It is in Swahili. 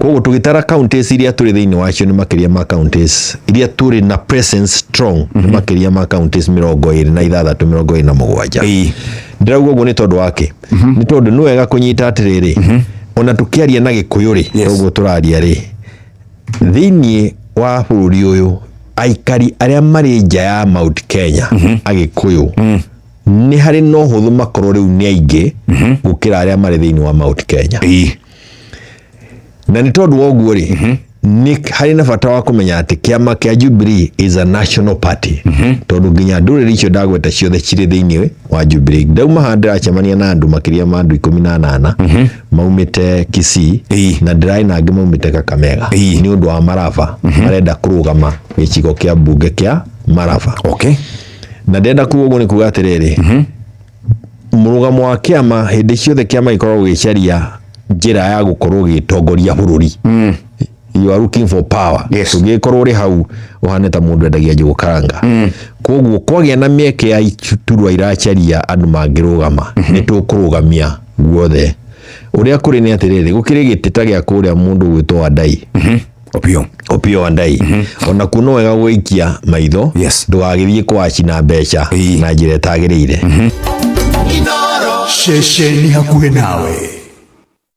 Koguo tugitara counties iria turi thiini wacio ni makiria ma counties iria turi na presence strong ni makiria ma counties 26 27. Ndirauga uguo ni tondu wake ni tondu ni wega kunyita atiriri ona tukiaria na Gikuyu ri uguo turaria ri thiini wa bururi uyu aikari aria mari nja ya Mount Kenya Agikuyu ni hari no huthu makorwo riu ni aingi gukira aria mari thiini wa Mount Kenya. Na ni tondu woguo ri ni hari na bata wa kumenya ati kiama kia Jubilee is a national party tondu nginya nduriri icio ndagweta ciothe ciri thiini wa Jubilee. Ndauma handira acemania na andu makiria ma andu 18 maumite Kisii na ndirai na angi maumite Kakamega ni undu wa Marava marenda kurugama gicigo kia bunge kia Marava. Na ndenda kuuguo ni kuga atiriri murugamo wa kiama hindi ciothe kiama ikorwo gicaria njira ya gukorwo gitongoria bururi. You are looking for power. Tugikorwo ri hau uhane ta mundu endagia njugu karanga. Koguo kwagia na mieke ya iturwa iracaria andu mangirugama ni tukurugamia guothe. Uria kuri ni atiriri gukiri gitita gia kuria mundu gwitwo Wandai. Opio Wandai. Ona kuno wega gwikia maitho ndugagithie kwacina mbeca na njira etagirire. Shesheni hakuhe nawe.